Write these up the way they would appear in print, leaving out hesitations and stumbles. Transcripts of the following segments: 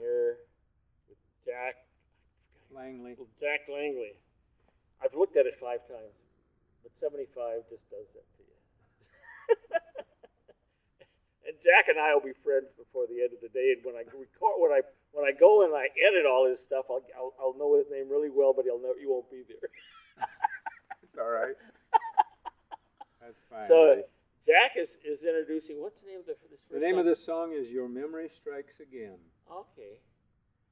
here with Jack Langley. I've looked at it 5 times, but 75 just does that to you. And Jack and I will be friends before the end of the day. And when I record, when I go and I edit all his stuff, I'll know his name really well, but you won't be there. It's all right. That's fine. So Jack is introducing. What's the name of this? The name of the song is "Your Memory Strikes Again." Okay.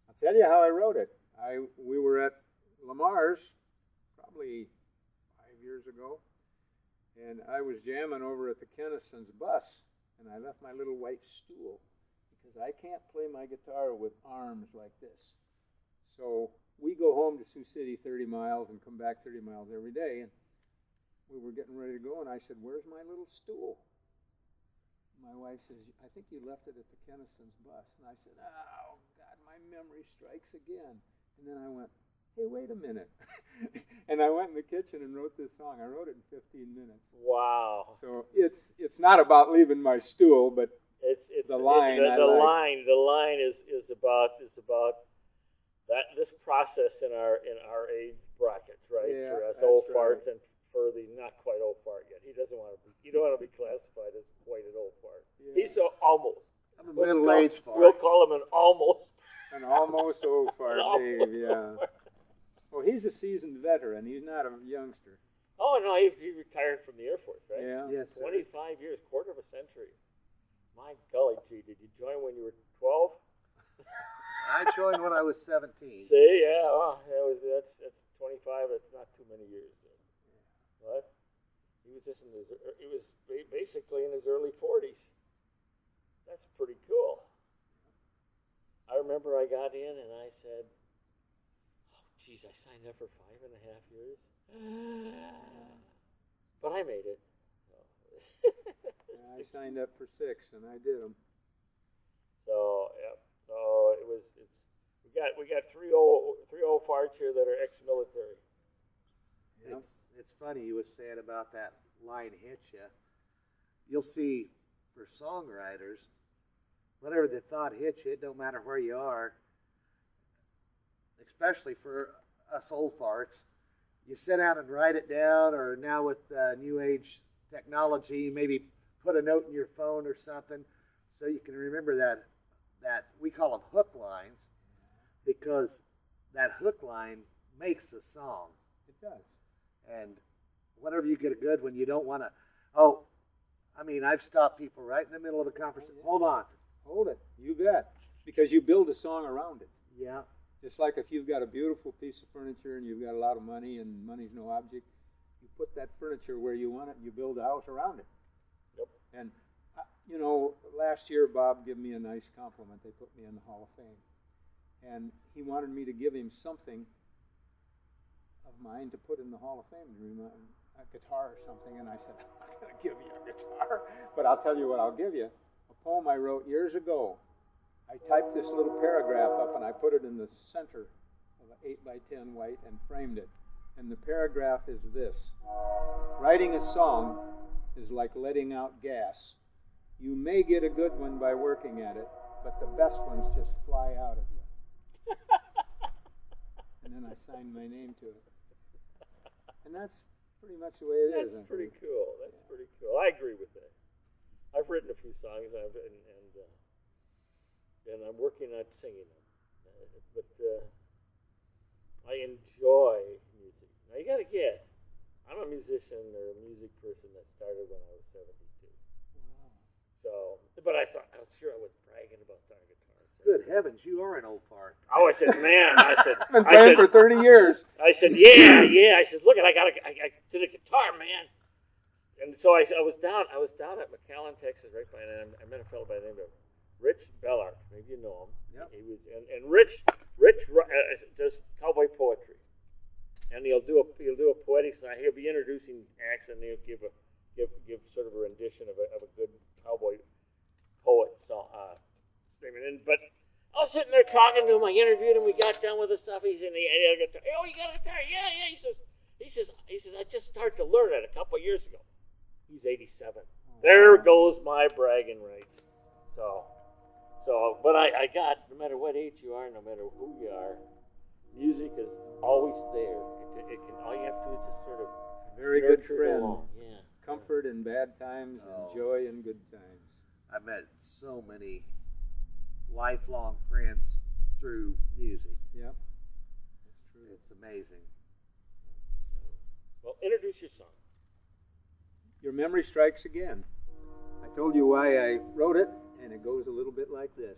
I'll tell you how I wrote it. We were at Lamar's probably 5 years ago, and I was jamming over at the Kennison's bus, and I left my little white stool because I can't play my guitar with arms like this. So we go home to Sioux City 30 miles and come back 30 miles every day, and we were getting ready to go, and I said, "Where's my little stool?" My wife says, "I think you left it at the Kennison's bus." And I said, "Oh, God, my memory strikes again." And then I went, "Hey, wait a minute." And I went in the kitchen and wrote this song. I wrote it in 15 minutes. Wow. So it's not about leaving my stool, but it's the line. The line is about that this process in our age brackets, right? Yeah, for us that's old right. farts and for the not quite old fart yet. You don't want to be classified as quite an old fart. Yeah. He's so almost. I'm a middle-aged fart. We'll call him an almost. An almost old fart, Almost Dave. Yeah. Well, he's a seasoned veteran. He's not a youngster. Oh no, he retired from the Air Force, right? Yeah. Yes, sir. 25 years, quarter of a century. My golly gee, did you join when you were 12? I joined when I was 17. See, yeah, well, that's 25. That's not too many years. What? He was basically in his early 40s. That's pretty cool. I remember I got in and I said, "Oh, geez, I signed up for 5.5 years, but I made it." So. I signed up for 6, and I did them. So yeah. So we got three old farts here that are ex-military. Yep. It's funny you was saying about that line hits you. You'll see for songwriters, whatever the thought hits you, it don't matter where you are, especially for us old farts. You sit down and write it down, or now with new age technology, maybe put a note in your phone or something so you can remember that we call them hook lines, because that hook line makes a song. It does. And whenever you get a good one, you don't want to, I've stopped people right in the middle of a conversation. Hold on. Hold it. You bet. Because you build a song around it. Yeah. Just like if you've got a beautiful piece of furniture and you've got a lot of money and money's no object, you put that furniture where you want it and you build a house around it. Yep. And, last year Bob gave me a nice compliment. They put me in the Hall of Fame. And he wanted me to give him something of mine to put in the Hall of Fame, a guitar or something. And I said, "I'm not going to give you a guitar, but I'll tell you what I'll give you. A poem I wrote years ago. I typed this little paragraph up and I put it in the center of an 8x10 white and framed it. And the paragraph is this: writing a song is like letting out gas. You may get a good one by working at it, but the best ones just fly out of you. And then I signed my name to it. And that's pretty much the way it is. That's pretty cool. That's pretty cool. I agree with that. I've written a few songs, and I'm working on singing them. But I enjoy music. Now you got to get, I'm a musician or a music person that started when I was 72. Wow. So, but I thought, I was sure I was bragging about starting guitar. Good heavens, you are an old fart. Oh, I said, man, I've been playing for 30 years. I said, yeah. I said, look, I did a guitar, man. And so I was down at McAllen, Texas, right by, and I met a fellow by the name of Rich Bellart. Maybe you know him. Yep. He was, and Rich does cowboy poetry, and he'll do a poetic song. He'll be introducing acts, and he'll give sort of a rendition of a good cowboy poet song statement. But I was sitting there talking to him. I interviewed him. We got done with the stuff. He had a guitar. Oh, you got a guitar? Yeah. He says, I just started to learn it a couple of years ago. He's 87. There goes my bragging rights. So So, but I got, no matter what age you are, no matter who you are, music is always there. It can, all you have to do is just sort of Very good nurture it friend. along. Yeah. Comfort in bad times Oh. and joy in good times. I met so many lifelong friends through music. Yep. That's true. It's amazing. Well, introduce your song. Your memory strikes again. I told you why I wrote it, and it goes a little bit like this.